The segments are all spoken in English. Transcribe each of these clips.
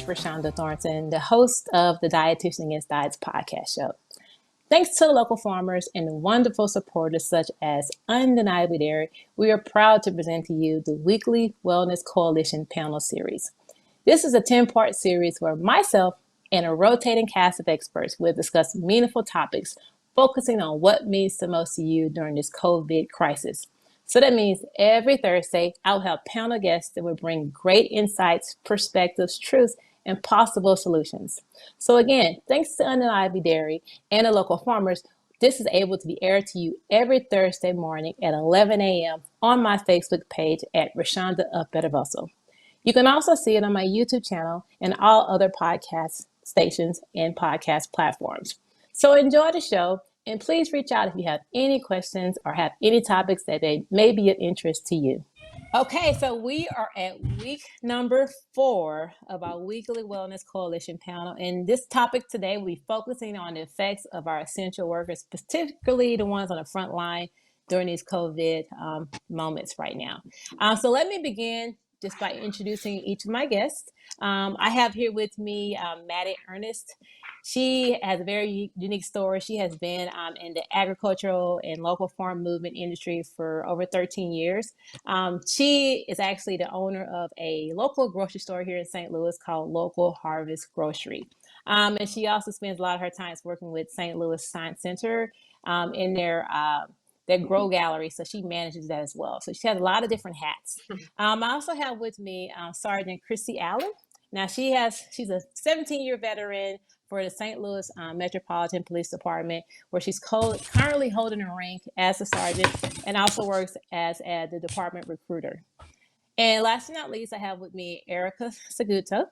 Rashonda Thornton, the host of the Dietitian Against Diets podcast show. Thanks to the local farmers and wonderful supporters such as Undeniably Dairy, we are proud to present to you the weekly Wellness Coalition panel series. This is a 10-part series where myself and a rotating cast of experts will discuss meaningful topics, focusing on what means the most to you during this COVID crisis. So that means every Thursday, I'll have panel guests that will bring great insights, perspectives, truths, and possible solutions. So again, thanks to Undeniably Dairy and the local farmers, this is able to be aired to you every Thursday morning at 11 a.m. on my Facebook page at Rashonda of Better Vessel. You can also see it on my YouTube channel and all other podcast stations and podcast platforms. So enjoy the show. And please reach out if you have any questions or have any topics that may be of interest to you. Okay, so we are at week number 4 of our weekly Wellness Coalition panel. And this topic today, we'll be focusing on the effects of our essential workers, particularly the ones on the front line during these COVID moments right now. So let me begin just by introducing each of my guests. I have here with me Maddie Earnest. She has a very unique story. She has been in the agricultural and local farm movement industry for over 13 years. She is actually the owner of a local grocery store here in St. Louis called Local Harvest Grocery. And she also spends a lot of her time working with St. Louis Science Center in their grow gallery. So she manages that as well. So she has a lot of different hats. I also have with me Srgt. Christy Allen. Now she's a 17-year veteran for the St. Louis Metropolitan Police Department, where she's currently holding a rank as a sergeant and also works as the department recruiter. And last but not least, I have with me Erica Saguto.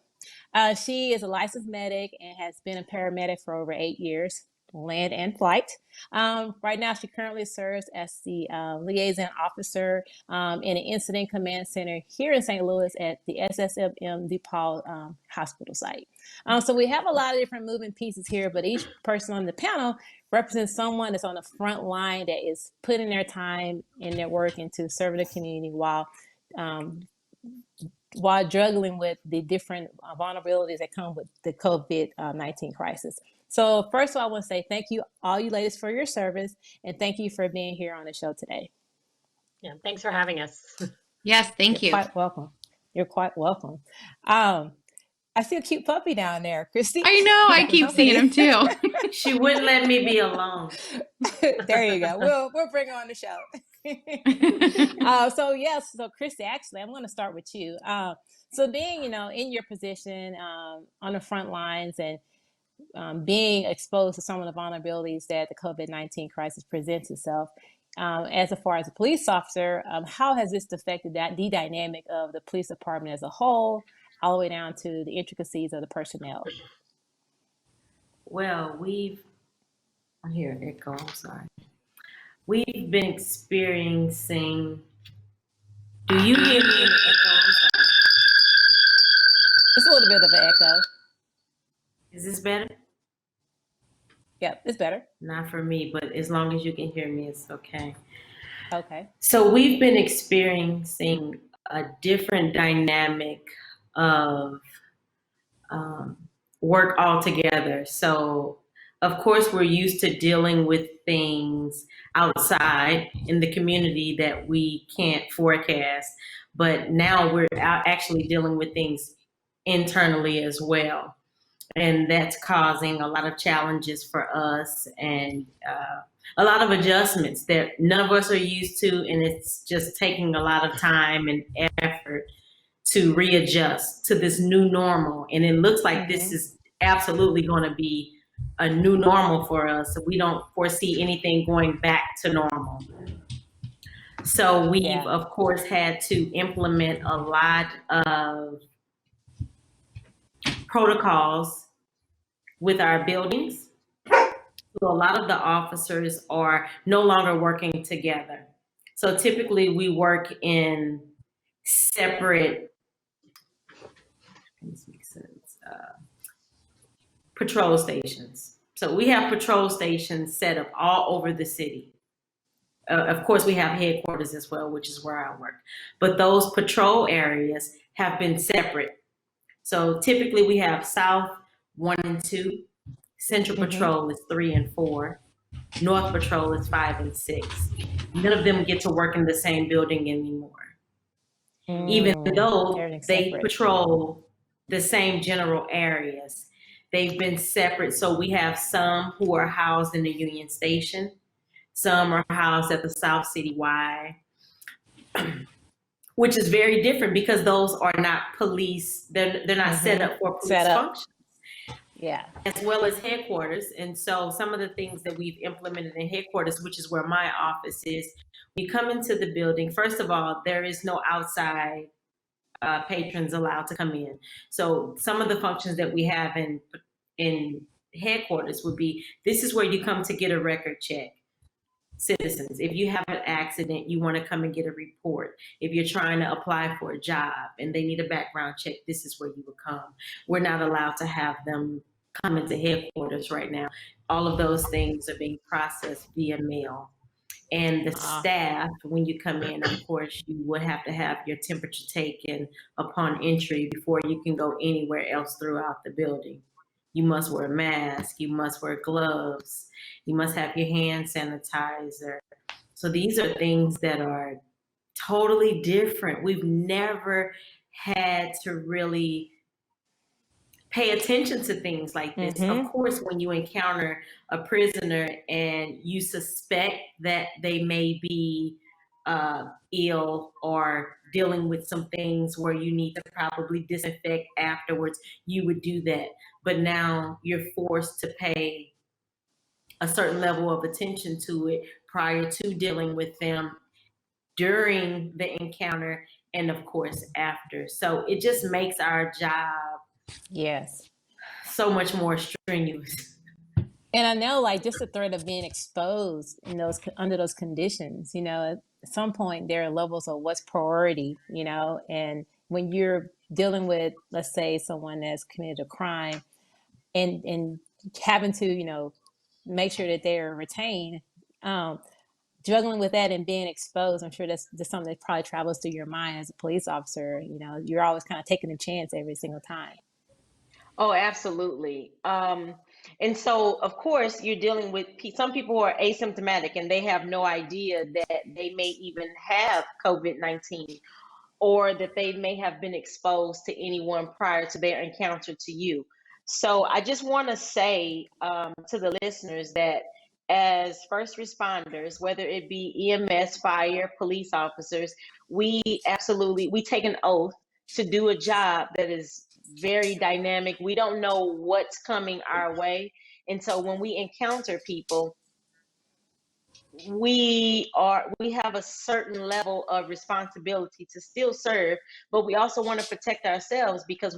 She is a licensed medic and has been a paramedic for over 8 years, land and flight. Right now, she currently serves as the liaison officer in an incident command center here in St. Louis at the SSMM DePaul hospital site. So we have a lot of different moving pieces here, but each person on the panel represents someone that's on the front line that is putting their time and their work into serving the community while juggling with the different vulnerabilities that come with the COVID-19 crisis. So first of all, I want to say thank you, all you ladies, for your service, and thank you for being here on the show today. Yeah, thanks for having us. Yes, thank you. You're quite welcome. You're quite welcome. I see a cute puppy down there, Christy. I know, I keep seeing him too. She wouldn't let me be alone. There you go. We'll bring her on the show. So Christy, actually, I'm going to start with you. So being, in your position on the front lines and being exposed to some of the vulnerabilities that the COVID-19 crisis presents itself, as far as a police officer, how has this affected the dynamic of the police department as a whole, all the way down to the intricacies of the personnel? Well, I'm sorry. We've been experiencing, do you hear me in the echo? I'm sorry. It's a little bit of an echo. Is this better? Yep, it's better. Not for me, but as long as you can hear me, it's okay. Okay. So we've been experiencing a different dynamic of work altogether. So, of course, we're used to dealing with things outside in the community that we can't forecast, but now we're actually dealing with things internally as well. And that's causing a lot of challenges for us and a lot of adjustments that none of us are used to. And it's just taking a lot of time and effort to readjust to this new normal. And it looks like this is absolutely going to be a new normal for us. So we don't foresee anything going back to normal. So we've, of course, had to implement a lot of protocols with our buildings. So a lot of the officers are no longer working together. So typically we work in separate, this makes sense, patrol stations. So we have patrol stations set up all over the city. Of course, we have headquarters as well, which is where I work. But those patrol areas have been separate So typically we have South 1 and 2, Central Patrol is 3 and 4, North Patrol is 5 and 6. None of them get to work in the same building anymore, even though Everything's they separate. patrol the same general areas. They've been separate. So we have some who are housed in the Union Station, some are housed at the South City Y, which is very different because those are not police. They're not set up for police functions. Yeah. As well as headquarters. And so some of the things that we've implemented in headquarters, which is where my office is, when you come into the building, first of all, there is no outside patrons allowed to come in. So some of the functions that we have in headquarters would be, this is where you come to get a record check. Citizens, if you have an accident, you want to come and get a report. If you're trying to apply for a job and they need a background check, this is where you would come. We're not allowed to have them come into headquarters right now. All of those things are being processed via mail. And the staff, when you come in, of course, you would have to have your temperature taken upon entry before you can go anywhere else throughout the building. You must wear a mask, you must wear gloves, you must have your hand sanitizer. So these are things that are totally different. We've never had to really pay attention to things like this. Of course, when you encounter a prisoner and you suspect that they may be ill or dealing with some things where you need to probably disinfect afterwards, you would do that. But now you're forced to pay a certain level of attention to it prior to dealing with them, during the encounter, and of course after. So it just makes our job so much more strenuous. And I know, like, just the threat of being exposed in those under those conditions, you know, at some point there are levels of what's priority, you know, and when you're dealing with, let's say, someone that's committed a crime and having to, you know, make sure that they're retained, juggling with that and being exposed, I'm sure that's just something that probably travels through your mind as a police officer. You know, you're always kind of taking a chance every single time. Oh, absolutely. And so, of course, you're dealing with some people who are asymptomatic and they have no idea that they may even have COVID-19 or that they may have been exposed to anyone prior to their encounter to you. So I just want to say to the listeners that as first responders, whether it be EMS, fire, police officers, we take an oath to do a job that is very dynamic. We don't know what's coming our way. And so when we encounter people, we have a certain level of responsibility to still serve, but we also want to protect ourselves because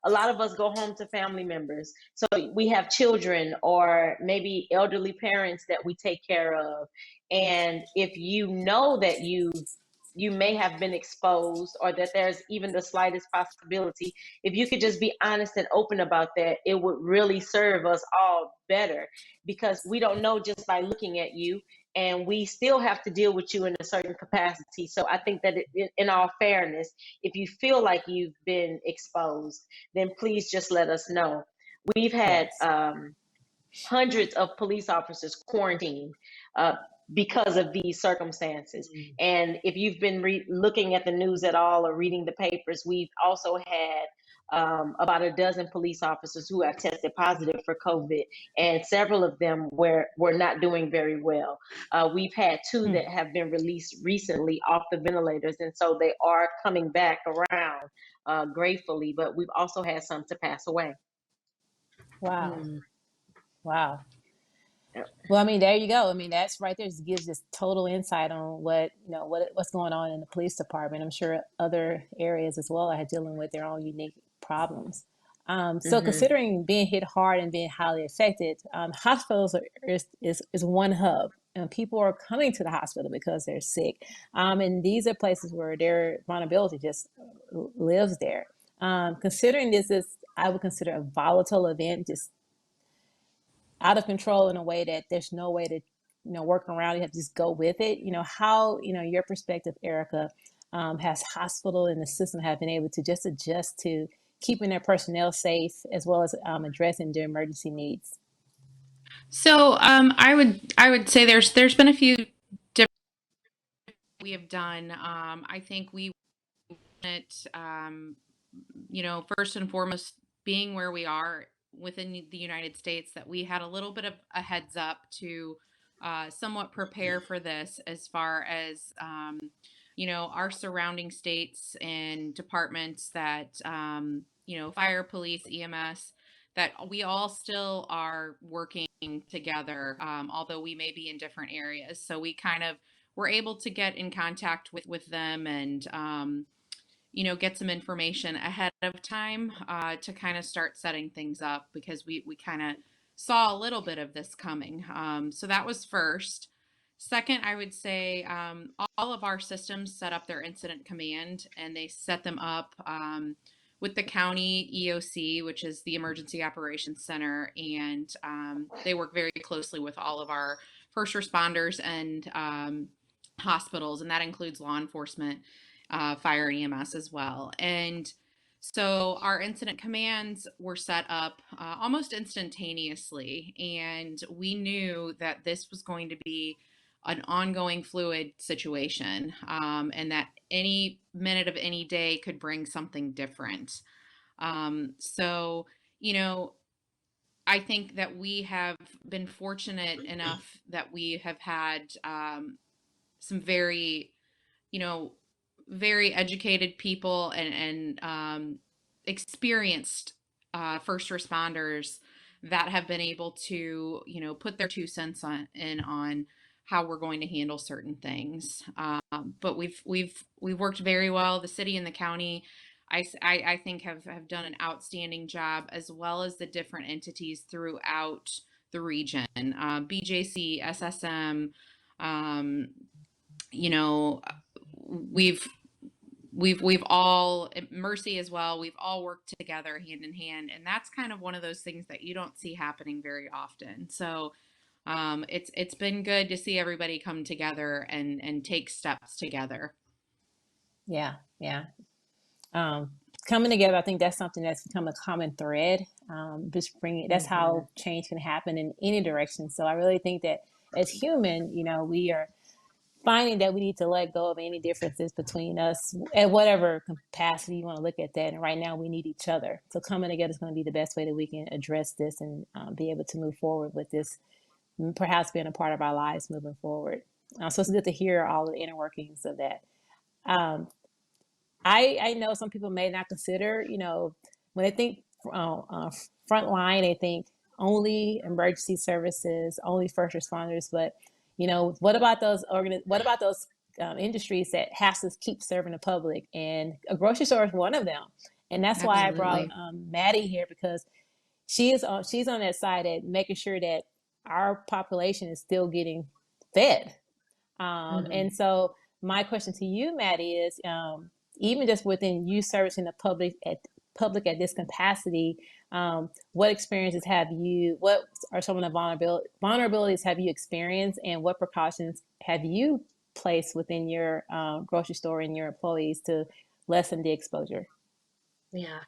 a lot of us go home to family members. So we have children or maybe elderly parents that we take care of. And if you know that you may have been exposed or that there's even the slightest possibility, if you could just be honest and open about that, it would really serve us all better, because we don't know just by looking at you, and we still have to deal with you in a certain capacity. So I think that in all fairness, if you feel like you've been exposed, then please just let us know. We've had hundreds of police officers quarantined because of these circumstances. And if you've been looking at the news at all or reading the papers, we've also had about a dozen police officers who have tested positive for COVID, and several of them were not doing very well. We've had 2 that have been released recently off the ventilators, and so they are coming back around gratefully, but we've also had some to pass away. Wow. Wow. Well, I mean, there you go. I mean, that's right there. Just gives us total insight on what's going on in the police department. I'm sure other areas as well are dealing with their own unique problems. So considering being hit hard and being highly affected, hospitals is one hub, and people are coming to the hospital because they're sick. And these are places where their vulnerability just lives there. Considering this is, I would consider a volatile event, just out of control in a way that there's no way to, work around. You have to just go with it. How, your perspective, Erica, has hospital and the system have been able to just adjust to keeping their personnel safe as well as addressing their emergency needs? So I would say there's been a few different we have done. I think we it first and foremost, being where we are within the United States, that we had a little bit of a heads up to somewhat prepare for this, as far as our surrounding states and departments that fire, police, EMS, that we all still are working together, although we may be in different areas. So we kind of were able to get in contact with them, and get some information ahead of time to kind of start setting things up, because we kind of saw a little bit of this coming. So that was first. Second, I would say all of our systems set up their incident command, and they set them up with the county EOC, which is the Emergency Operations Center, and they work very closely with all of our first responders and hospitals, and that includes law enforcement, fire and EMS as well. And so our incident commands were set up almost instantaneously, and we knew that this was going to be an ongoing fluid situation, and that any minute of any day could bring something different. So, I think that we have been fortunate enough that we have had some very, very educated people and experienced first responders that have been able to, put their 2 cents on how we're going to handle certain things. But we've worked very well. The city and the county, I think have done an outstanding job, as well as the different entities throughout the region, BJC, SSM, we've all, Mercy as well, we've all worked together hand in hand, and that's kind of one of those things that you don't see happening very often. So it's been good to see everybody come together and take steps together. Yeah. Coming together, I think that's something that's become a common thread. Just bringing, that's how change can happen in any direction. So I really think that as human, we are finding that we need to let go of any differences between us at whatever capacity you want to look at that. And right now we need each other. So coming together is going to be the best way that we can address this and be able to move forward with this, perhaps being a part of our lives moving forward. So it's good to hear all the inner workings of that. I know some people may not consider, when they think frontline, they think only emergency services, only first responders. But, what about those industries that has to keep serving the public? And a grocery store is one of them. And that's why I brought Maddie here, because she's on that side at making sure that our population is still getting fed. And so my question to you, Maddie, is even just within you servicing the public at this capacity, what experiences what are some of the vulnerabilities have you experienced, and what precautions have you placed within your grocery store and your employees to lessen the exposure? Yeah.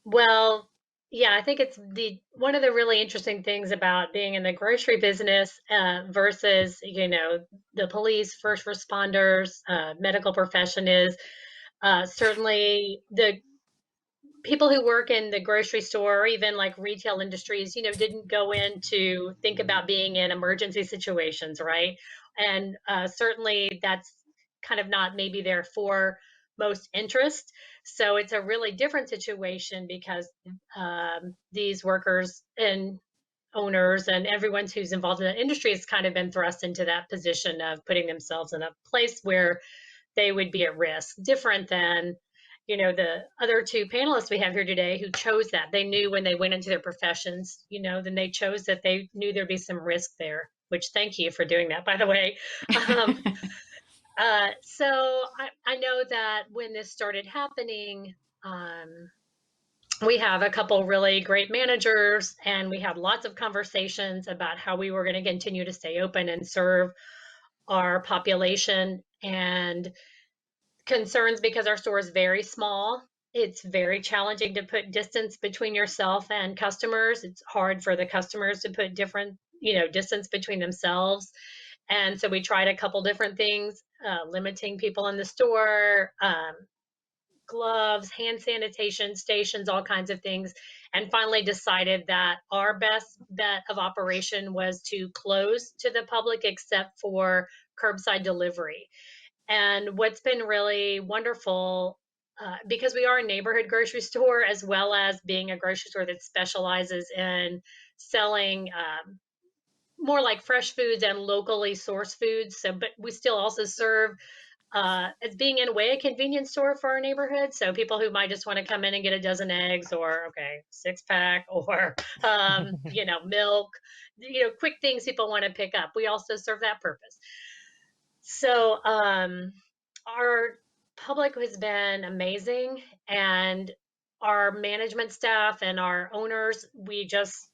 Well, yeah, I think it's one of the really interesting things about being in the grocery business versus, the police, first responders, medical profession is certainly the people who work in the grocery store, or even like retail industries, didn't go in to think about being in emergency situations, right? And certainly that's kind of not maybe their foremost interest. So it's a really different situation, because these workers and owners and everyone who's involved in that industry has kind of been thrust into that position of putting themselves in a place where they would be at risk, different than the other two panelists we have here today who chose that. They knew when they went into their professions, then they chose that they knew there'd be some risk there, which thank you for doing that, by the way. So I know that when this started happening, we have a couple really great managers, and we had lots of conversations about how we were going to continue to stay open and serve our population, and concerns because our store is very small. It's very challenging to put distance between yourself and customers. It's hard for the customers to put different, distance between themselves. And so we tried a couple different things, limiting people in the store, gloves, hand sanitation stations, all kinds of things, and finally decided that our best bet of operation was to close to the public except for curbside delivery. And what's been really wonderful, because we are a neighborhood grocery store as well as being a grocery store that specializes in selling more like fresh foods and locally sourced foods. So, but we still also serve as being in a way a convenience store for our neighborhood. So people who might just want to come in and get a dozen eggs or six pack or milk, quick things people want to pick up. We also serve that purpose. So our public has been amazing, and our management staff and our owners, we just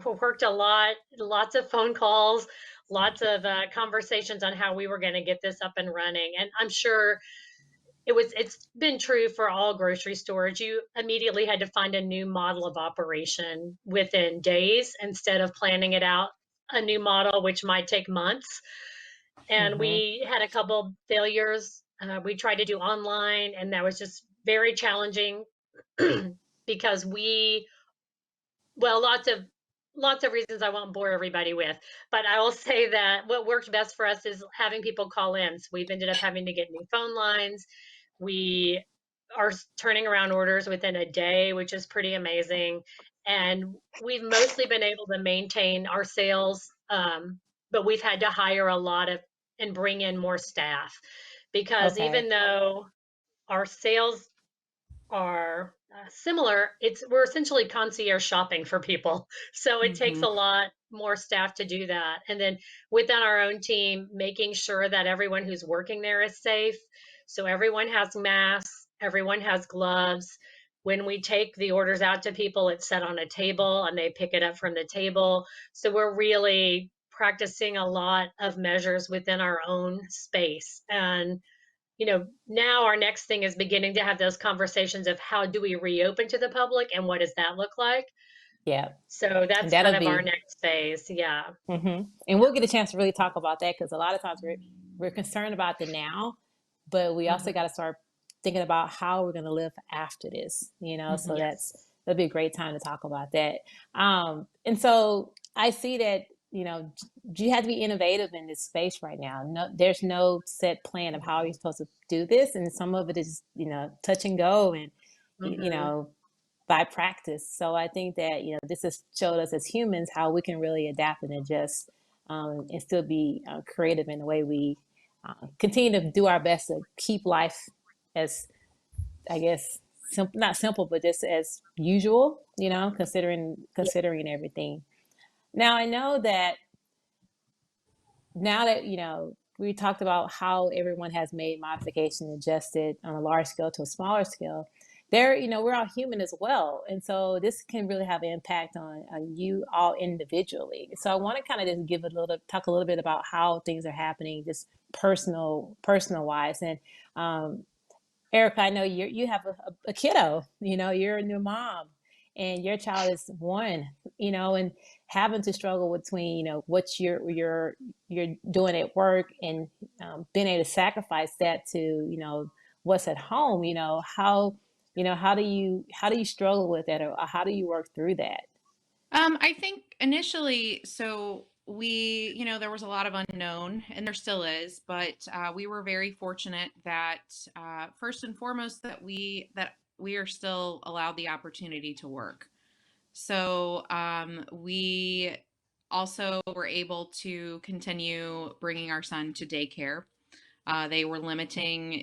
worked a lot, lots of phone calls, lots of conversations on how we were going to get this up and running. And I'm sure it's been true for all grocery stores. You immediately had to find a new model of operation within days instead of planning it out a new model, which might take months. And we had a couple failures. We tried to do online, and that was just very challenging because lots of reasons I won't bore everybody with, but I will say that what worked best for us is having people call in. So we've ended up having to get new phone lines. We are turning around orders within a day, which is pretty amazing. And we've mostly been able to maintain our sales, but we've had to hire a lot of and bring in more staff because even though our sales are similar, we're essentially concierge shopping for people. So it takes a lot more staff to do that. And then within our own team, making sure that everyone who's working there is safe. So everyone has masks, everyone has gloves. When we take the orders out to people, it's set on a table and they pick it up from the table. So we're really practicing a lot of measures within our own space. And now our next thing is beginning to have those conversations of how do we reopen to the public and what does that look like? Yeah. So that's kind of our next phase. Yeah. And we'll get a chance to really talk about that because a lot of times we're concerned about the now, but we also got to start thinking about how we're going to live after this, so that'll be a great time to talk about that. And so I see that, you have to be innovative in this space right now. No, there's no set plan of how you're supposed to do this. And some of it is, touch and go and, by practice. So I think that, this has showed us as humans how we can really adapt and adjust and still be creative in the way we continue to do our best to keep life as, I guess, not simple, but just as usual, considering everything. Now, I know that we talked about how everyone has made modification, adjusted on a large scale to a smaller scale. We're all human as well. And so this can really have an impact on you all individually. So I want to kind of just talk a little bit about how things are happening, just personal wise. And Erica, I know you have a kiddo, you're a new mom. And your child is one, and having to struggle between, what you're doing at work and being able to sacrifice that to, what's at home, how do you struggle with that, or how do you work through that? I think initially, so there was a lot of unknown, and there still is, but we were very fortunate that first and foremost that we are still allowed the opportunity to work. So we also were able to continue bringing our son to daycare. They were limiting,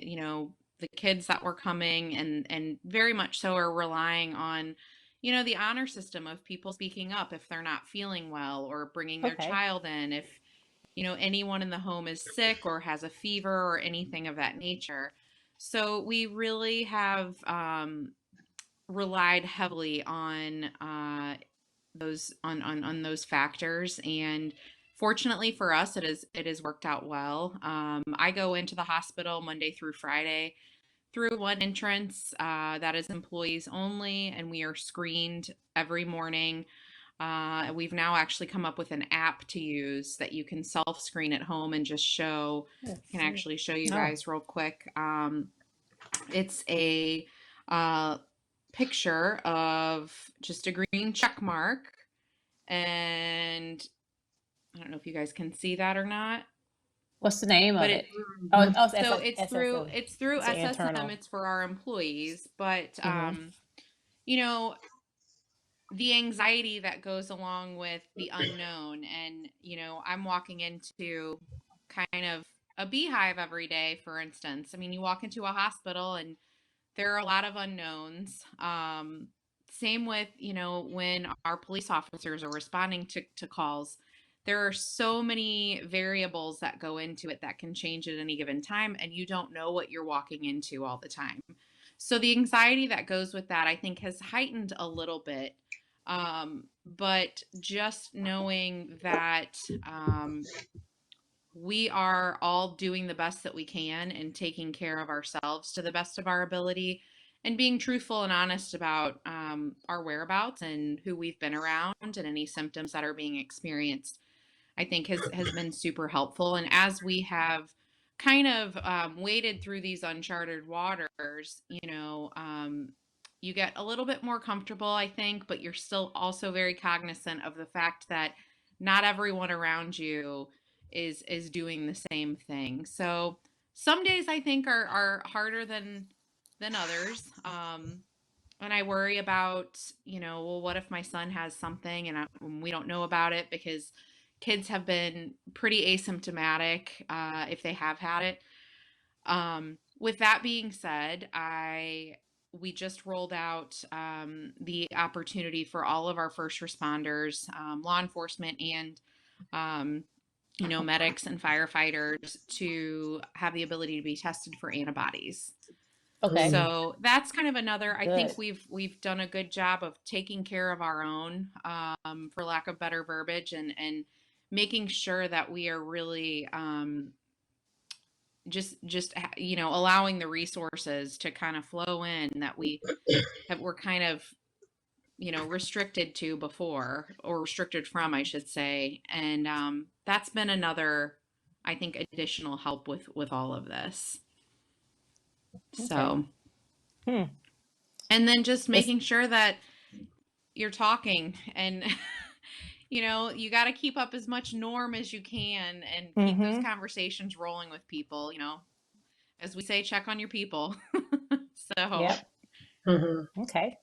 the kids that were coming, and very much so are relying on, the honor system of people speaking up if they're not feeling well, or bringing their child in if, anyone in the home is sick or has a fever or anything of that nature. So we really have relied heavily on those factors, and fortunately for us, it has worked out well. I go into the hospital Monday through Friday through one entrance that is employees only, and we are screened every morning. We've now actually come up with an app to use that you can self-screen at home and just show. I can actually show you guys real quick. It's a picture of just a green check mark, and I don't know if you guys can see that or not. What's the name of But it? so it's through It's SSM. internal. It's for our employees, but Mhm. you know, the anxiety that goes along with the unknown, and I'm walking into kind of a beehive every day, for instance. I mean, you walk into a hospital and there are a lot of unknowns. Same with, when our police officers are responding to calls, there are so many variables that go into it that can change at any given time, and you don't know what you're walking into all the time. So the anxiety that goes with that, I think, has heightened a little bit. But just knowing that we are all doing the best that we can and taking care of ourselves to the best of our ability, and being truthful and honest about our whereabouts and who we've been around and any symptoms that are being experienced, I think has been super helpful. And as we have kind of waded through these uncharted waters, you get a little bit more comfortable, I think, but you're still also very cognizant of the fact that not everyone around you is doing the same thing. So some days I think are harder than others. And I worry about, well, what if my son has something and we don't know about it, because kids have been pretty asymptomatic if they have had it. With that being said, we just rolled out the opportunity for all of our first responders, law enforcement, and medics and firefighters to have the ability to be tested for antibodies. Okay. So that's kind of another. I think Good. we've done a good job of taking care of our own, for lack of better verbiage, and making sure that we are really just allowing the resources to kind of flow in that we're kind of restricted to before, or restricted from, I should say. And that's been another, I think, additional help with all of this. So and then just making sure that you're talking, and you got to keep up as much norm as you can and keep those conversations rolling with people. As we say, check on your people. So Yep. Okay.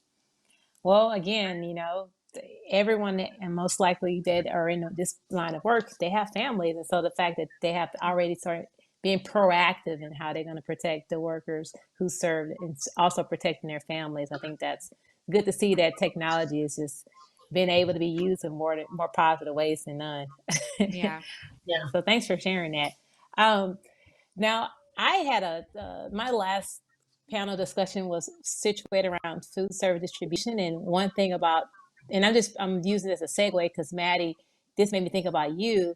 Well, again, everyone and most likely that are in this line of work, they have families, and so the fact that they have to already start being proactive in how they're going to protect the workers who serve and also protecting their families, I think that's good to see that technology is just being able to be used in more positive ways than none. yeah. So thanks for sharing that. Now, I had my last panel discussion was situated around food service distribution, and one thing about, and I'm using this as a segue because Maddie, this made me think about you.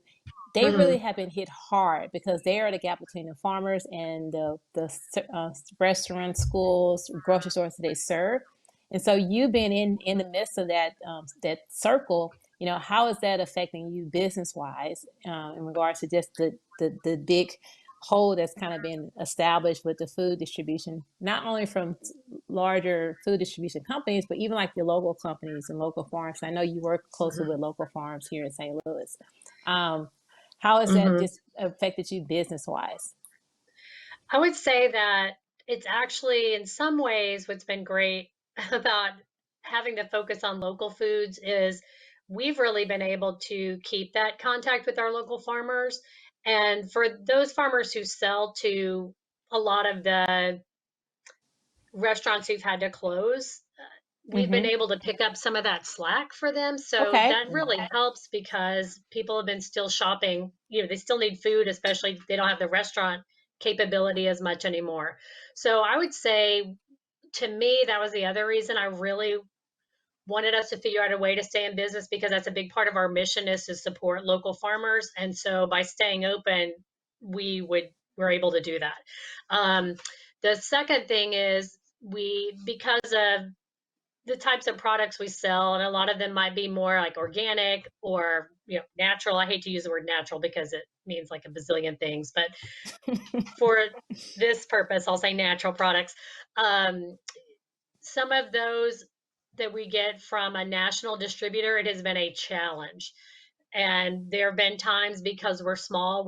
They really have been hit hard because they are the gap between the farmers and the restaurants, schools, grocery stores that they serve. And so you've been in the midst of that circle. How is that affecting you business wise in regards to just the big hole that's kind of been established with the food distribution, not only from larger food distribution companies, but even like the local companies and local farms. I know you work closely with local farms here in St. Louis. How has that just affected you business wise? I would say that it's actually, in some ways, what's been great about having to focus on local foods is we've really been able to keep that contact with our local farmers. And for those farmers who sell to a lot of the restaurants who've had to close, we've been able to pick up some of that slack for them. So Okay. that really helps because people have been still shopping. They still need food, especially if they don't have the restaurant capability as much anymore. So I would say, to me, that was the other reason I really wanted us to figure out a way to stay in business, because that's a big part of our mission, is to support local farmers. And so by staying open, we're able to do that. The second thing is because of the types of products we sell, and a lot of them might be more like organic or natural. I hate to use the word natural because it means like a bazillion things, but for this purpose, I'll say natural products. Some of those that we get from a national distributor, it has been a challenge. And there have been times because we're small,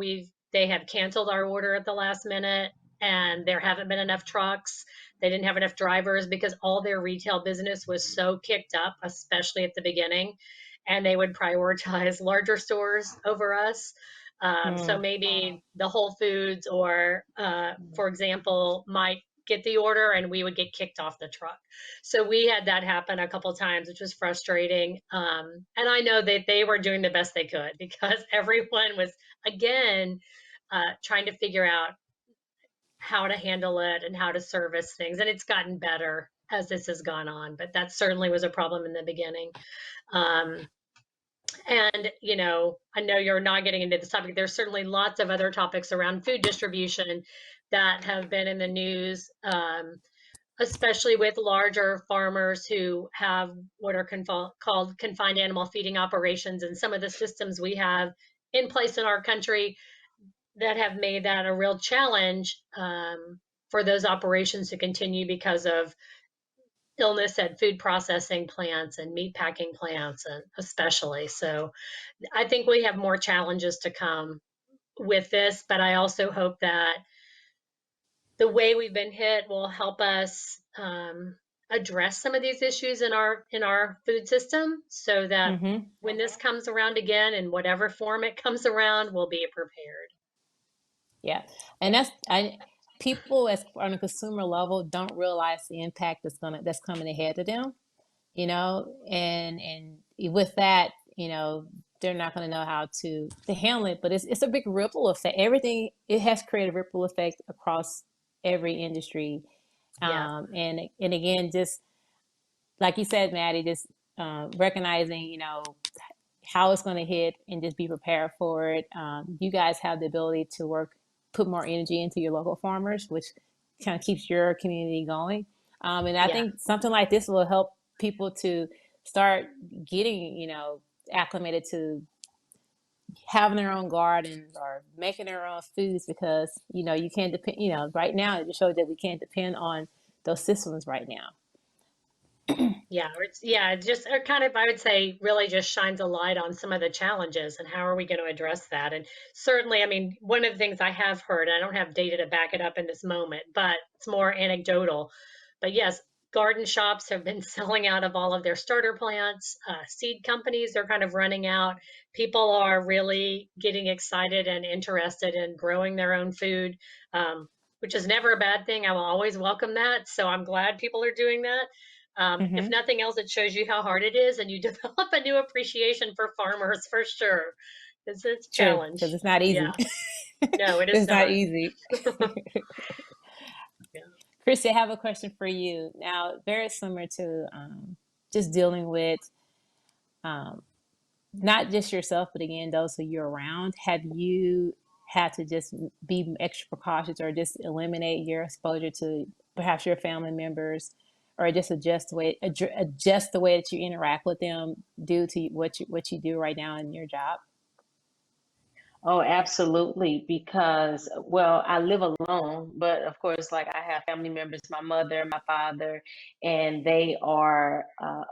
they have canceled our order at the last minute, and there haven't been enough trucks. They didn't have enough drivers because all their retail business was so kicked up, especially at the beginning, and they would prioritize larger stores over us. So maybe the Whole Foods or, for example, might get the order and we would get kicked off the truck. So we had that happen a couple times, which was frustrating. And I know that they were doing the best they could because everyone was, again, trying to figure out how to handle it and how to service things. And it's gotten better as this has gone on, but that certainly was a problem in the beginning. And, I know you're not getting into this topic. There's certainly lots of other topics around food distribution that have been in the news, especially with larger farmers who have what are called confined animal feeding operations, and some of the systems we have in place in our country that have made that a real challenge for those operations to continue because of illness at food processing plants and meat packing plants, and especially. So I think we have more challenges to come with this, but I also hope that the way we've been hit will help us address some of these issues in our food system, so that when this comes around again, in whatever form it comes around, we'll be prepared. Yeah, and people on a consumer level don't realize the impact that's coming ahead of them, and with that, they're not going to know how to handle it. But it's a big ripple effect. Everything, it has created a ripple effect across every industry. Yeah. And again, just like you said, Maddie, just recognizing, how it's going to hit and just be prepared for it. You guys have the ability to put more energy into your local farmers, which kind of keeps your community going. And I think something like this will help people to start getting, acclimated to having their own gardens or making their own foods, because, you can't depend, right now it just shows that we can't depend on those systems right now. It just kind of, I would say, really just shines a light on some of the challenges and how are we going to address that. And certainly, I mean, one of the things I have heard, I don't have data to back it up in this moment, but it's more anecdotal. But yes, garden shops have been selling out of all of their starter plants. Seed companies are kind of running out. People are really getting excited and interested in growing their own food, which is never a bad thing. I will always welcome that. So I'm glad people are doing that. If nothing else, it shows you how hard it is, and you develop a new appreciation for farmers for sure. It's a challenge. Because it's not easy. Yeah. No, it is it's not easy. Yeah. Christy, I have a question for you. Now, very similar to just dealing with not just yourself, but again, those who you're around. Have you had to just be extra precautious or just eliminate your exposure to perhaps your family members, or just adjust the way that you interact with them due to what you do right now in your job? Oh, absolutely. Because, well, I live alone, but of course, like I have family members, my mother, my father, and they are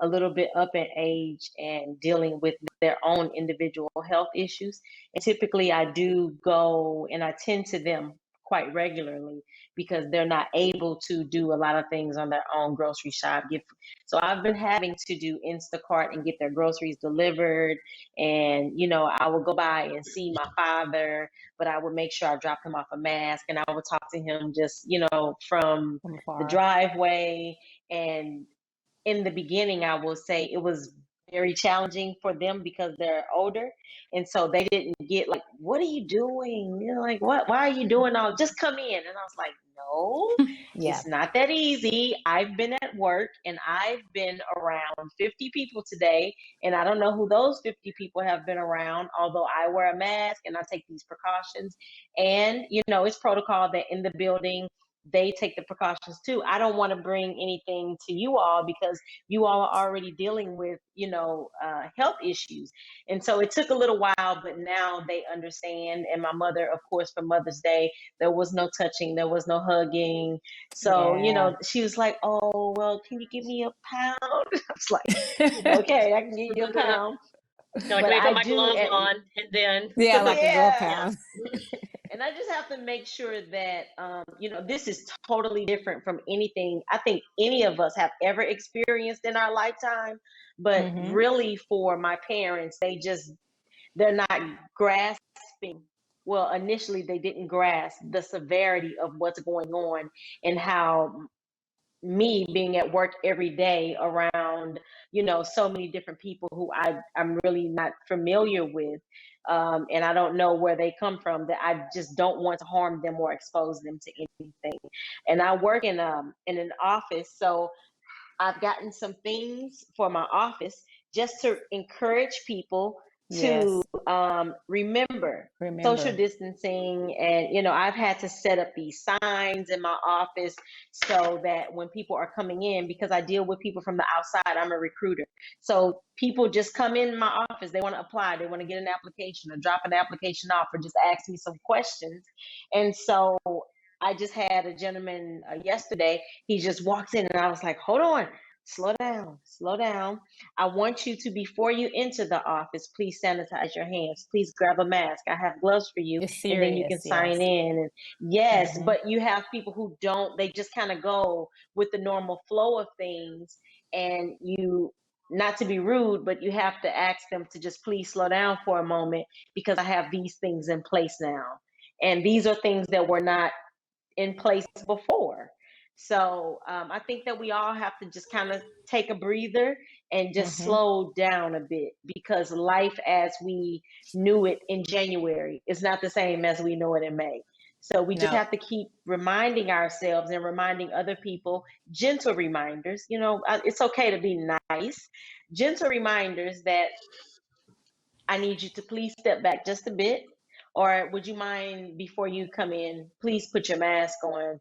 a little bit up in age and dealing with their own individual health issues. And typically, I do go and I tend to them quite regularly because they're not able to do a lot of things on their own, grocery shop. So I've been having to do Instacart and get their groceries delivered. And, I would go by and see my father, but I would make sure I dropped him off a mask, and I would talk to him just, from the driveway. And in the beginning, I will say it was very challenging for them because they're older. And so they didn't get like, what are you doing? Like, why are you doing all, just come in. And I was like, no, it's not that easy. I've been at work and I've been around 50 people today. And I don't know who those 50 people have been around, although I wear a mask and I take these precautions. And, it's protocol that in the building, they take the precautions too. I don't want to bring anything to you all because you all are already dealing with, health issues. And so it took a little while, but now they understand. And my mother, of course, for Mother's Day, there was no touching, there was no hugging. So, Yeah. she was like, oh, well, can you give me a pound? I was like, okay, I can give you a pound. You're like, But let me I put my do, gloves on, and then Yeah, like a girl yeah. pound. And I just have to make sure that, this is totally different from anything I think any of us have ever experienced in our lifetime. But Mm-hmm. really, for my parents, they're not grasping. Well, initially, they didn't grasp the severity of what's going on and how me being at work every day around, so many different people who I'm really not familiar with. And I don't know where they come from, that I just don't want to harm them or expose them to anything. And I work in an office, so I've gotten some things for my office just to encourage people to Yes. remember social Remember. distancing. And, I've had to set up these signs in my office so that when people are coming in, because I deal with people from the outside, I'm a recruiter. So people just come in my office, they want to apply, they want to get an application or drop an application off or just ask me some questions. And so I just had a gentleman yesterday. He just walks in, and I was like, hold on, slow down, slow down. I want you to, before you enter the office, please sanitize your hands. Please grab a mask. I have gloves for you. It's And then you can serious. sign Yes. in. And yes, Mm-hmm. but you have people who don't, they just kind of go with the normal flow of things. And not to be rude, but you have to ask them to just please slow down for a moment because I have these things in place now. And these are things that were not in place before. So I think that we all have to just kind of take a breather and just Mm-hmm. slow down a bit, because life as we knew it in January is not the same as we know it in May. So we just No. have to keep reminding ourselves and reminding other people, gentle reminders. It's okay to be nice, gentle reminders that I need you to please step back just a bit. Or would you mind, before you come in, please put your mask on?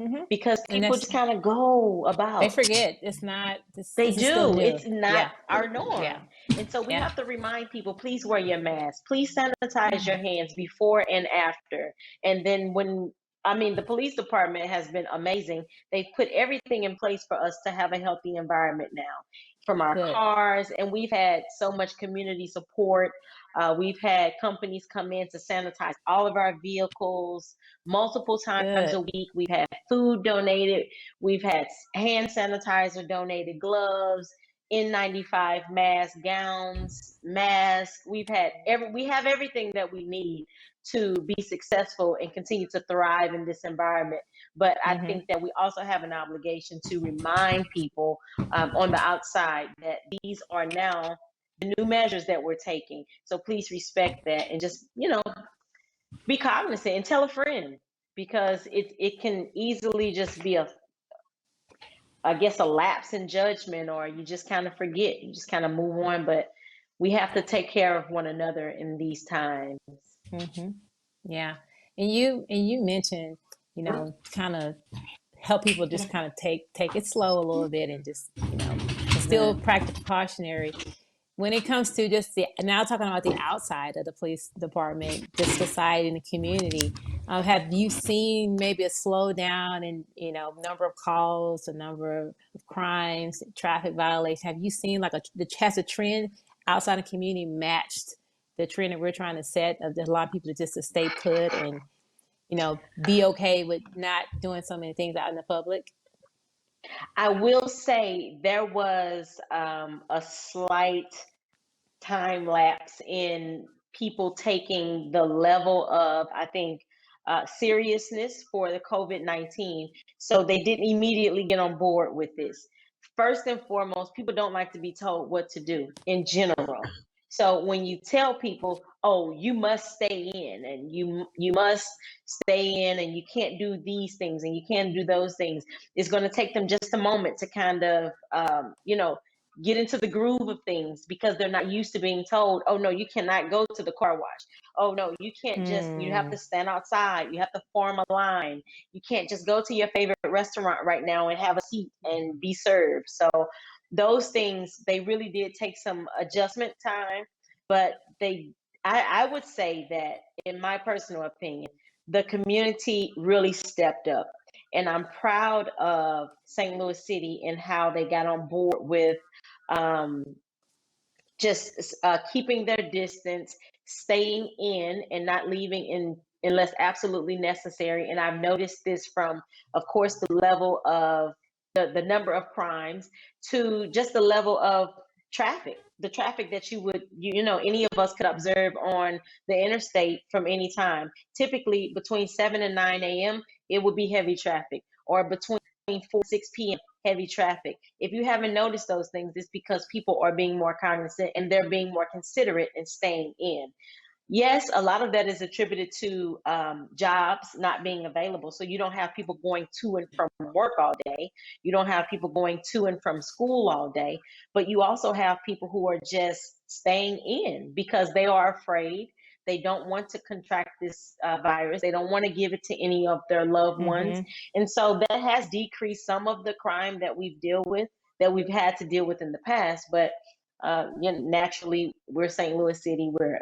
Mm-hmm. Because And people that's, just kind of go they about. forget. It's not. They This is still do. new. It's not Yeah. our Yeah. norm. And so we Yeah. have to remind people, please wear your mask. Please sanitize your hands before and after. And then the police department has been amazing. They've put everything in place for us to have a healthy environment now, from our Good. cars. And we've had so much community support. We've had companies come in to sanitize all of our vehicles multiple times Good. a week. We've had food donated. We've had hand sanitizer donated, gloves, N95 masks, gowns, masks. We have everything that we need to be successful and continue to thrive in this environment. But I Mm-hmm. think that we also have an obligation to remind people on the outside that these are now the new measures that we're taking. So please respect that and just, be cognizant and tell a friend, because it can easily just be a lapse in judgment, or you just kind of forget, you just kind of move on. But we have to take care of one another in these times. Mm-hmm. Yeah. And you mentioned, kind of help people just kind of take it slow a little bit and just, still practice precautionary. When it comes to just now talking about the outside of the police department, just society and the community, have you seen maybe a slowdown in, number of calls, the number of crimes, traffic violations? Have you seen has the trend outside the community matched the trend that we're trying to set of a lot of people just to stay put and, be okay with not doing so many things out in the public? I will say there was a slight time lapse in people taking the level of, I think, seriousness for the COVID-19. So they didn't immediately get on board with this. First and foremost, people don't like to be told what to do in general. So when you tell people, oh, you must stay in, and you must stay in, and you can't do these things and you can't do those things, it's going to take them just a moment to kind of, get into the groove of things because they're not used to being told, oh no, you cannot go to the car wash. Oh no, you can't just, you have to stand outside. You have to form a line. You can't just go to your favorite restaurant right now and have a seat and be served. So those things, they really did take some adjustment time, but I would say that in my personal opinion, the community really stepped up. And I'm proud of St. Louis City and how they got on board with um, just keeping their distance, staying in and not leaving in unless absolutely necessary. And I've noticed this from, of course, the level of the number of crimes to just the level of traffic, the traffic that any of us could observe on the interstate from any time. Typically between 7 and 9 a.m., it would be heavy traffic, or between 4 and 6 p.m. heavy traffic. If you haven't noticed those things, it's because people are being more cognizant and they're being more considerate and staying in. Yes, a lot of that is attributed to jobs not being available. So you don't have people going to and from work all day. You don't have people going to and from school all day. But you also have people who are just staying in because they are afraid. They don't want to contract this virus. They don't want to give it to any of their loved ones. And so that has decreased some of the crime that we've had to deal with in the past. But naturally, we're St. Louis City, we're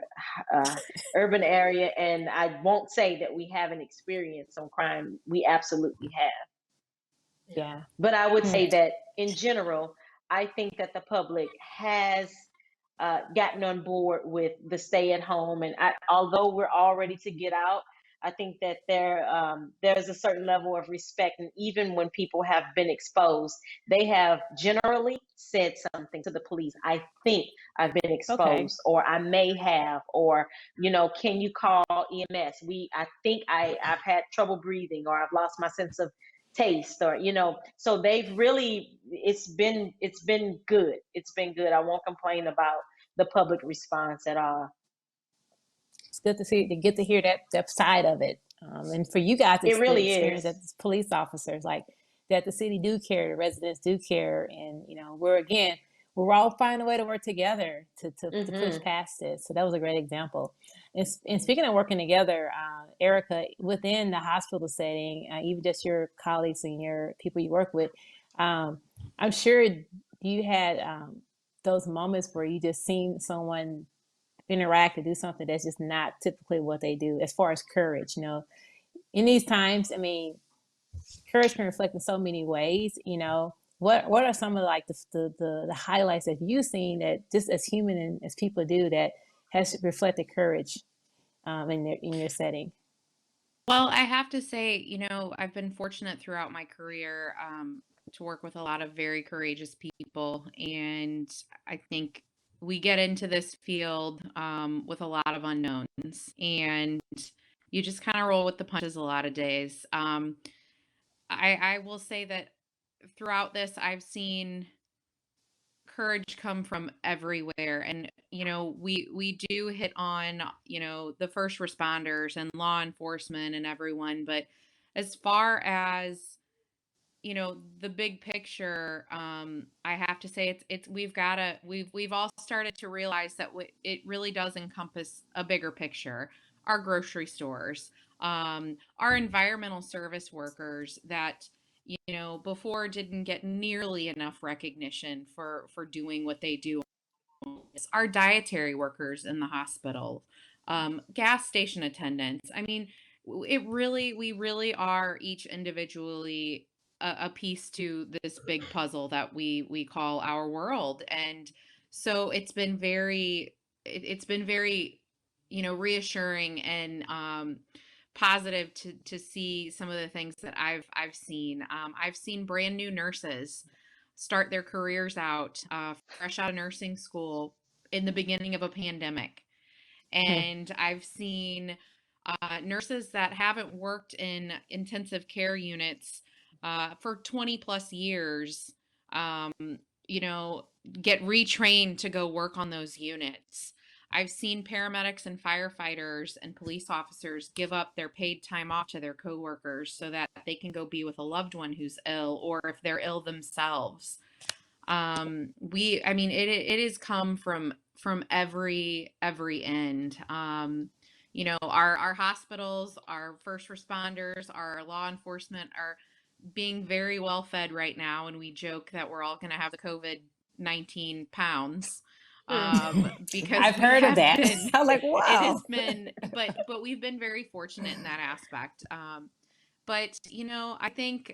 urban area, and I won't say that we haven't experienced some crime. We absolutely have. Yeah. But I would say that in general, I think that the public has gotten on board with the stay at home. And although we're all ready to get out, I think that there's a certain level of respect. And even when people have been exposed, they have generally said something to the police. I think I've been exposed, or I may have, or, can you call EMS? I think I've had trouble breathing, or I've lost my sense of taste, or, so they've really, it's been good. It's been good. I won't complain about the public response at all. It's good to get to hear that side of it. And for you guys, it really experience is. as police officers, like that the city do care, the residents do care. And, we're all finding a way to work together to push past this. So that was a great example. And speaking of working together, Erica, within the hospital setting, even just your colleagues and your people you work with, I'm sure you had those moments where you just seen someone interact or do something that's just not typically what they do as far as courage. In these times, courage can reflect in so many ways. What are some of like the highlights that you've seen that just as human and as people do that has reflected courage in your setting? Well, I have to say, I've been fortunate throughout my career to work with a lot of very courageous people, and I think we get into this field with a lot of unknowns, and you just kind of roll with the punches a lot of days. I will say that throughout this, I've seen courage come from everywhere. And, we do hit on, the first responders and law enforcement and everyone. But as far as, the big picture, I have to say we've all started to realize that it really does encompass a bigger picture. Our grocery stores, our environmental service workers that, before didn't get nearly enough recognition for doing what they do. Our dietary workers in the hospital, gas station attendants. We really are each individually a piece to this big puzzle that we call our world. And so it's been very, reassuring and positive to see some of the things that I've seen. I've seen brand new nurses start their careers out fresh out of nursing school in the beginning of a pandemic. And I've seen nurses that haven't worked in intensive care units for 20 plus years, get retrained to go work on those units. I've seen paramedics and firefighters and police officers give up their paid time off to their coworkers so that they can go be with a loved one who's ill, or if they're ill themselves. I mean, it has come from every end. You know, our hospitals, our first responders, our law enforcement are being very well fed right now, and we joke that we're all going to have the COVID-19 pounds, because I've we heard of have that. been. I'm like, It wow. has been, but we've been very fortunate in that aspect. But you know, I think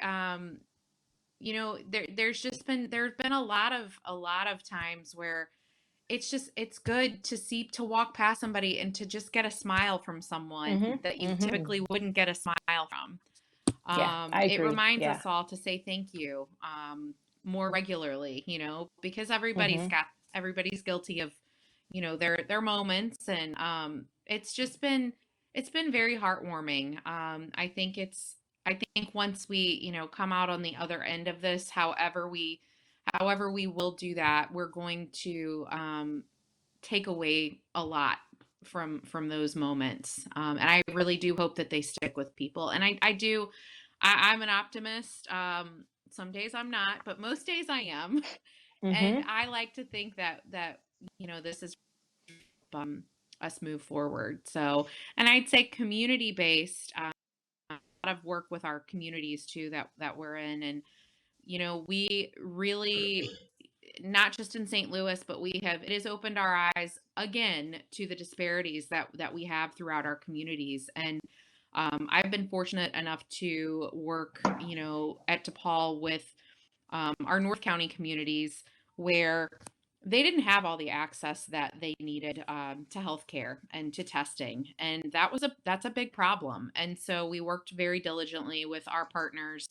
you know, there's been a lot of times where it's good to walk past somebody and to just get a smile from someone that you typically wouldn't get a smile from. Yeah, I It agree. reminds Yeah. us all to say thank you more regularly, you know, because everybody's guilty of, you know, their moments, and it's been very heartwarming. I think once we, you know, come out on the other end of this, however we will do that, we're going to take away a lot from those moments. And I really do hope that they stick with people. And I'm an optimist. Some days I'm not, but most days I am. And I like to think that you know, this is us move forward. So, and I'd say community based. A lot of work with our communities too that we're in, and you know, we really, not just in St. Louis, but it has opened our eyes again to the disparities that we have throughout our communities. And I've been fortunate enough to work, you know, at DePaul with our North County communities, where they didn't have all the access that they needed to healthcare and to testing, and that's a big problem. And so we worked very diligently with our partners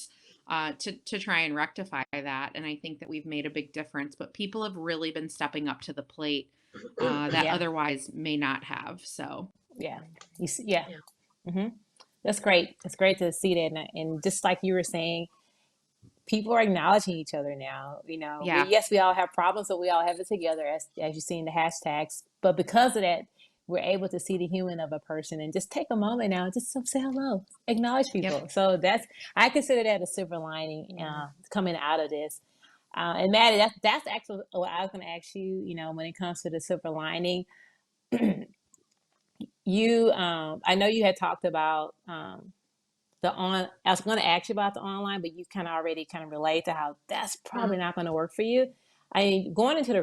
to try and rectify that. And I think that we've made a big difference. But people have really been stepping up to the plate that otherwise may not have. So yeah, yeah. That's great. It's great to see that, and just like you were saying, people are acknowledging each other now. You know, yeah, we all have problems, but we all have it together, as you see in the hashtags. But because of that, we're able to see the human of a person and just take a moment now and just say hello, acknowledge people. yep. So I consider that a silver lining coming out of this. And Maddie, that's actually what I was going to ask you. You know, when it comes to the silver lining, I know you had talked about I was going to ask you about the online, but you kind of already kind of relate to how that's probably not going to work for you. I mean, going into the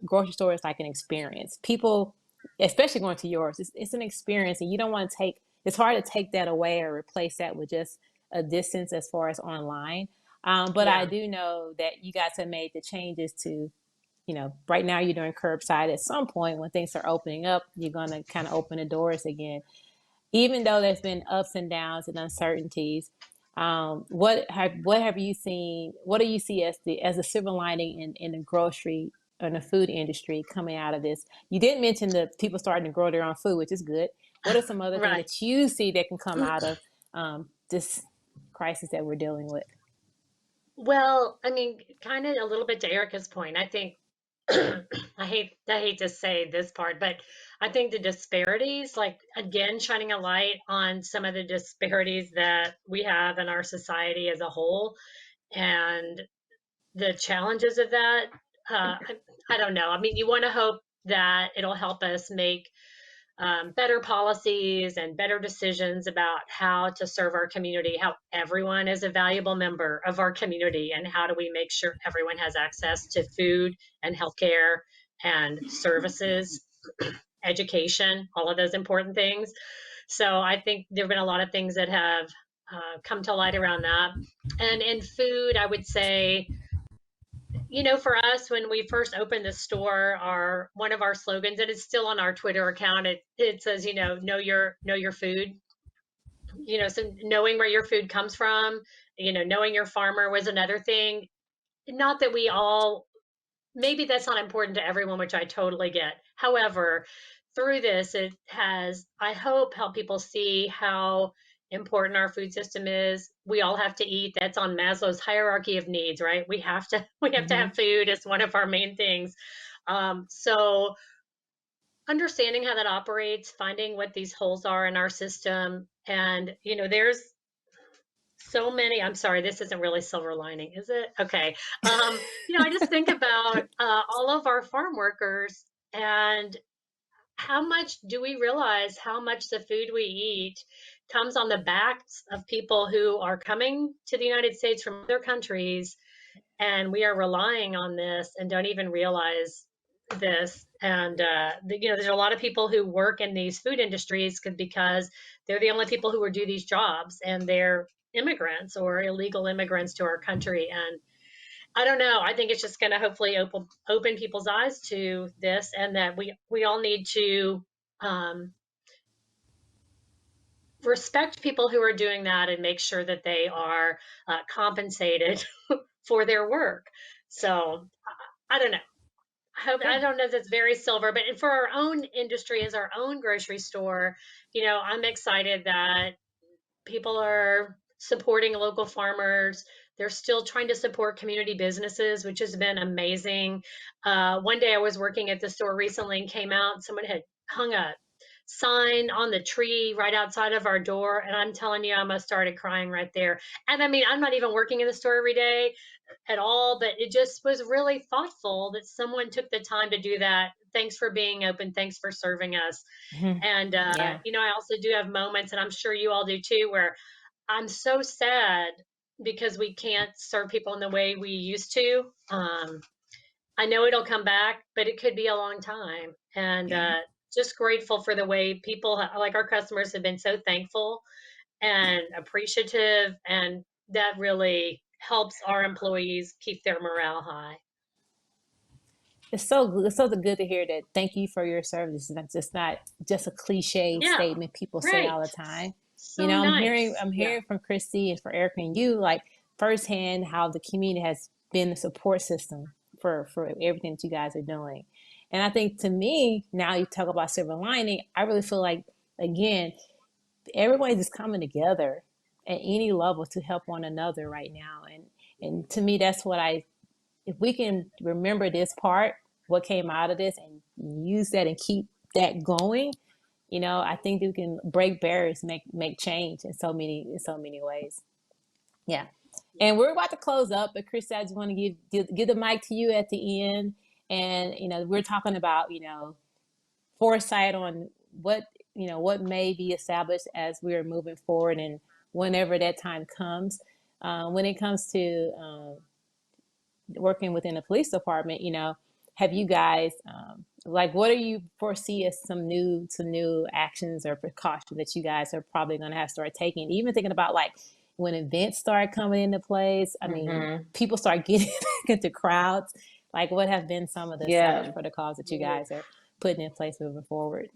grocery store is like an experience. People, especially going to yours, it's an experience, and you don't want to it's hard to take that away or replace that with just a distance as far as online. But I do know that you guys have made the changes to, you know, right now you're doing curbside. At some point when things are opening up, you're going to kind of open the doors again. Even though there's been ups and downs and uncertainties, what have you seen? What do you see as a silver lining in the grocery and the food industry coming out of this? You did mention the people starting to grow their own food, which is good. What are some other things Right. that you see that can come out of this crisis that we're dealing with? Well, I mean, kind of a little bit to Erica's point. I think I hate to say this part, but I think the disparities, like again, shining a light on some of the disparities that we have in our society as a whole, and the challenges of that. I don't know. I mean, you want to hope that it'll help us make better policies and better decisions about how to serve our community, how everyone is a valuable member of our community, and how do we make sure everyone has access to food and healthcare and services, education, all of those important things. So I think there have been a lot of things that have come to light around that. And in food, I would say, you know, for us, when we first opened the store, our one of our slogans, and it's still on our Twitter account, it says, you know your food. You know, so knowing where your food comes from, you know, knowing your farmer was another thing. Not that we all, maybe that's not important to everyone, which I totally get. However, through this, it has, I hope, helped people see how important our food system is. We all have to eat. That's on Maslow's hierarchy of needs, right? We have to have food as one of our main things. So understanding how that operates, finding what these holes are in our system, and you know, there's so many. I'm sorry, this isn't really silver lining, is it? Okay. I just think about all of our farm workers, and how much do we realize how much the food we eat comes on the backs of people who are coming to the United States from other countries, and we are relying on this and don't even realize this. And there's a lot of people who work in these food industries because they're the only people who would do these jobs, and they're immigrants or illegal immigrants to our country. And I don't know. I think it's just going to hopefully open people's eyes to this, and that we all need to um, respect people who are doing that and make sure that they are compensated for their work. So I don't know. I don't know if that's very silver, but for our own industry as our own grocery store, I'm excited that people are supporting local farmers. They're still trying to support community businesses, which has been amazing. One day I was working at the store recently and came out, and someone had hung a sign on the tree right outside of our door. And I'm telling you, I almost started crying right there. And I mean, I'm not even working in the store every day at all, but it just was really thoughtful that someone took the time to do that. Thanks for being open. Thanks for serving us. And, Yeah. I also do have moments, and I'm sure you all do too, where I'm so sad because we can't serve people in the way we used to. I know it'll come back, but it could be a long time. And just grateful for the way people, like our customers, have been so thankful and appreciative. And that really helps our employees keep their morale high. It's so good to hear that. Thank you for your service. It's not just a cliche statement people say all the time. So nice. I'm hearing from Christy and for Erica and you, like firsthand, how the community has been the support system for everything that you guys are doing. And I think, to me, now you talk about silver lining, I really feel like, again, everybody's just coming together at any level to help one another right now. And to me, that's what if we can remember this part, what came out of this, and use that and keep that going, I think we can break barriers, make change in so many ways. Yeah. And we're about to close up, but Chris, I just want to give the mic to you at the end. And, we're talking about, foresight on what may be established as we're moving forward, and whenever that time comes. When it comes to working within the police department, have you guys, what do you foresee as some new actions or precautions that you guys are probably going to have to start taking? Even thinking about when events start coming into place. I mean, people start getting back into crowds. What have been some of the established protocols that you guys are putting in place moving forward?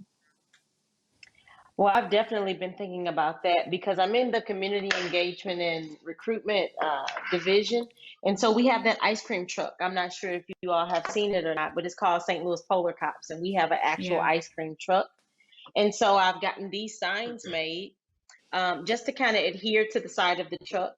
Well, I've definitely been thinking about that because I'm in the community engagement and recruitment division. And so we have that ice cream truck. I'm not sure if you all have seen it or not, but it's called St. Louis Polar Cops. And we have an actual ice cream truck. And so I've gotten these signs made just to kind of adhere to the side of the truck.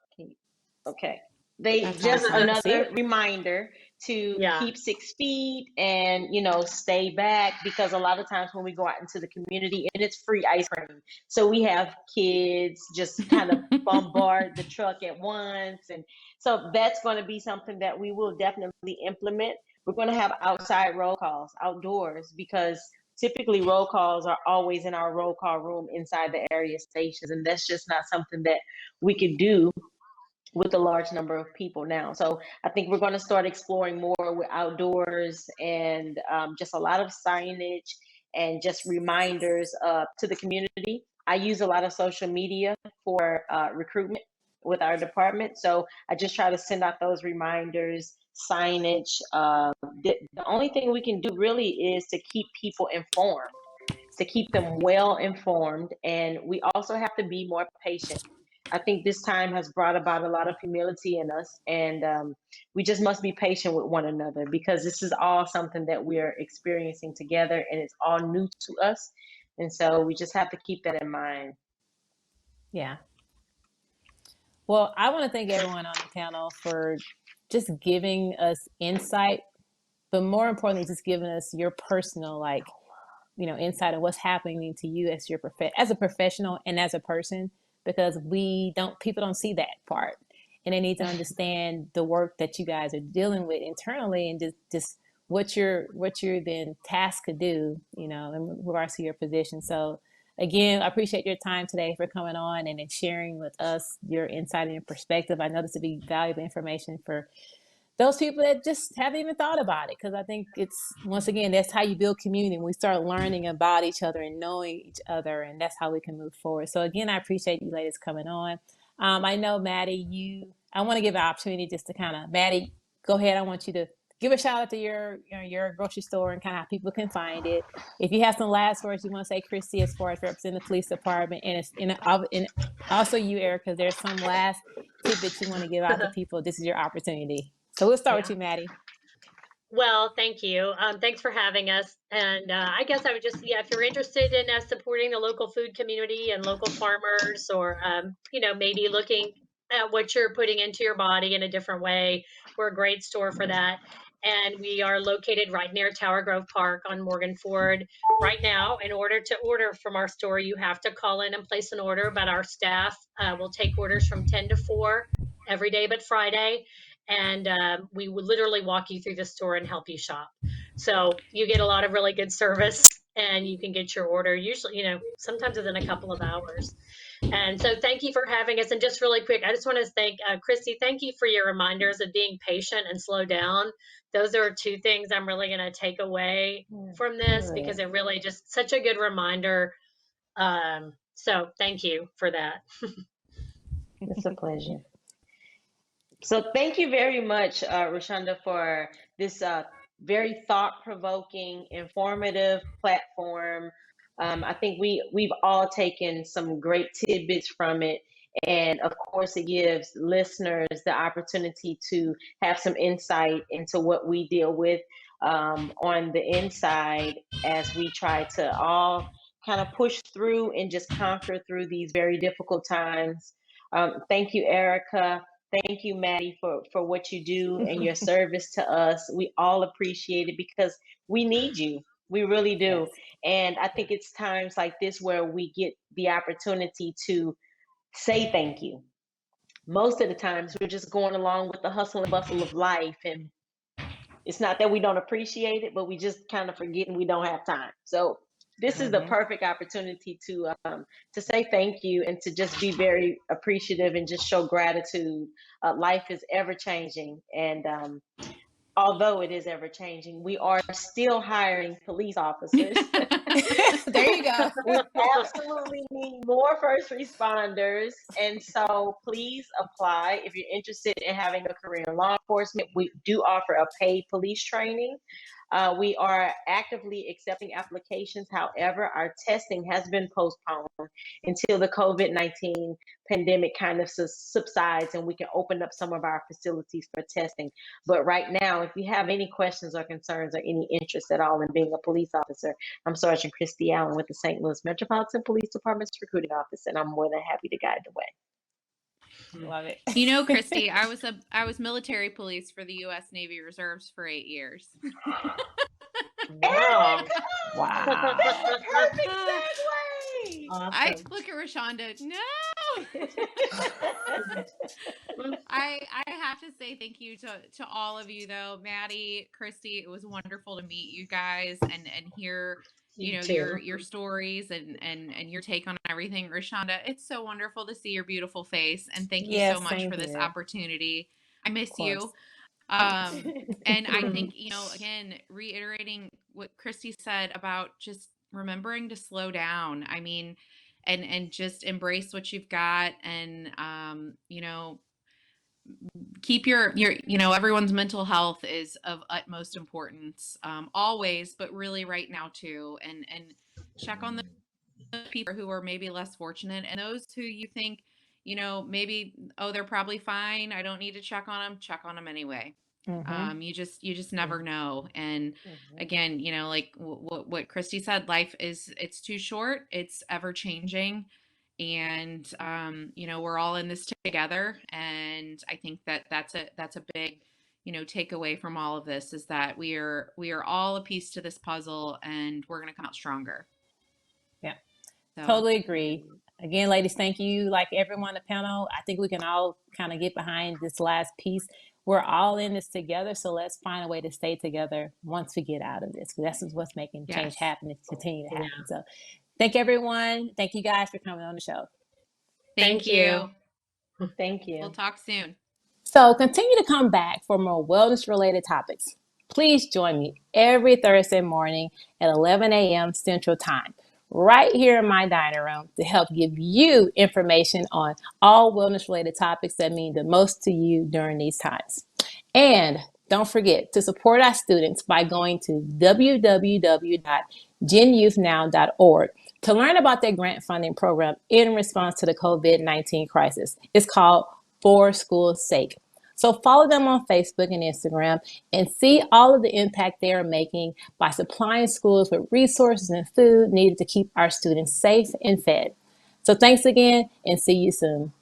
Okay. That's just awesome. another reminder to keep 6 feet and, stay back, because a lot of times when we go out into the community, and it's free ice cream. So we have kids just kind of bombard the truck at once. And so that's going to be something that we will definitely implement. We're going to have outside roll calls outdoors, because typically roll calls are always in our roll call room inside the area stations. And that's just not something that we could do with a large number of people now. So I think we're going to start exploring more with outdoors, and just a lot of signage and just reminders to the community. I use a lot of social media for recruitment with our department. So I just try to send out those reminders, signage. The only thing we can do really is to keep people informed, to keep them well informed. And we also have to be more patient. I think this time has brought about a lot of humility in us, and we just must be patient with one another, because this is all something that we're experiencing together, and it's all new to us. And so we just have to keep that in mind. Yeah. Well, I want to thank everyone on the panel for just giving us insight, but more importantly, just giving us your personal, insight of what's happening to you as a professional and as a person because people don't see that part, and they need to understand the work that you guys are dealing with internally, and just what you're then tasked to do, in regards to your position. So again, I appreciate your time today for coming on and sharing with us your insight and your perspective. I know this would be valuable information for those people that just haven't even thought about it, because I think it's, once again, that's how you build community. We start learning about each other and knowing each other, and that's how we can move forward. So again, I appreciate you ladies coming on. I know, Maddie, I want to give an opportunity just to Maddie, go ahead. I want you to give a shout out to your grocery store and kind of how people can find it. If you have some last words you want to say, Christy, as far as representing the police department, and also you, Erica, there's some last tidbits you want to give out to people. This is your opportunity. So we'll start with you, Maddie. Well, thank you. Thanks for having us. And I guess I would just, if you're interested in supporting the local food community and local farmers, or, maybe looking at what you're putting into your body in a different way, we're a great store for that. And we are located right near Tower Grove Park on Morgan Ford. Right now, in order to order from our store, you have to call in and place an order, but our staff will take orders from 10 to 4 every day but Friday. And we would literally walk you through the store and help you shop. So you get a lot of really good service, and you can get your order usually, sometimes within a couple of hours. And so thank you for having us. And just really quick, I just want to thank Christy. Thank you for your reminders of being patient and slow down. Those are two things I'm really going to take away from this, because it really just such a good reminder. So thank you for that. It's a pleasure. So thank you very much, Rashonda, for this very thought-provoking, informative platform. I think we've all taken some great tidbits from it. And of course, it gives listeners the opportunity to have some insight into what we deal with on the inside, as we try to all kind of push through and just conquer through these very difficult times. Thank you, Erica. Thank you, Maddie, for what you do and your service to us. We all appreciate it, because we need you. We really do. Yes. And I think it's times like this where we get the opportunity to say thank you. Most of the times we're just going along with the hustle and bustle of life, and it's not that we don't appreciate it, but we just kind of forget and we don't have time. So this is the perfect opportunity to say thank you, and to just be very appreciative and just show gratitude. Life is ever changing, and although it is ever changing, we are still hiring police officers. There you go. We absolutely need more first responders. And so please apply if you're interested in having a career in law enforcement. We do offer a paid police training. We are actively accepting applications. However, our testing has been postponed until the COVID-19 pandemic kind of subsides and we can open up some of our facilities for testing. But right now, if you have any questions or concerns or any interest at all in being a police officer, I'm Srgt. Christy Allen with the St. Louis Metropolitan Police Department's recruiting office, and I'm more than happy to guide the way. Love it. Christy, I was military police for the U.S. Navy Reserves for 8 years. Wow. Wow. Perfect segue. Awesome. I look at Rashonda. No. I have to say thank you to all of you, though. Maddie, Christy, it was wonderful to meet you guys and hear your stories and your take on everything. Rashonda, it's so wonderful to see your beautiful face, and thank you so much for this opportunity. I miss you. And I think, again, reiterating what Christy said about just remembering to slow down. I mean, and just embrace what you've got, and keep your everyone's mental health is of utmost importance, always, but really right now too, and check on the people who are maybe less fortunate, and those who you think, maybe, they're probably fine, I don't need to check on them anyway. You just never know. And again, like what Christy said, life it's too short, it's ever changing. And, we're all in this together. And I think that's a big, takeaway from all of this, is that we are all a piece to this puzzle, and we're going to come out stronger. Yeah, so. Totally agree. Again, ladies, thank you. Like everyone on the panel, I think we can all kind of get behind this last piece. We're all in this together, so let's find a way to stay together once we get out of this, because that's what's making change Yes. happen and continue to happen. Yeah. So thank everyone. Thank you guys for coming on the show. Thank Thank you. you. Thank you. We'll talk soon. So continue to come back for more wellness-related topics. Please join me every Thursday morning at 11 a.m. Central Time, right here in my dining room, to help give you information on all wellness-related topics that mean the most to you during these times. And don't forget to support our students by going to www.genyouthnow.org to learn about their grant funding program in response to the COVID-19 crisis. It's called For School's Sake. So follow them on Facebook and Instagram and see all of the impact they are making by supplying schools with resources and food needed to keep our students safe and fed. So thanks again, and see you soon.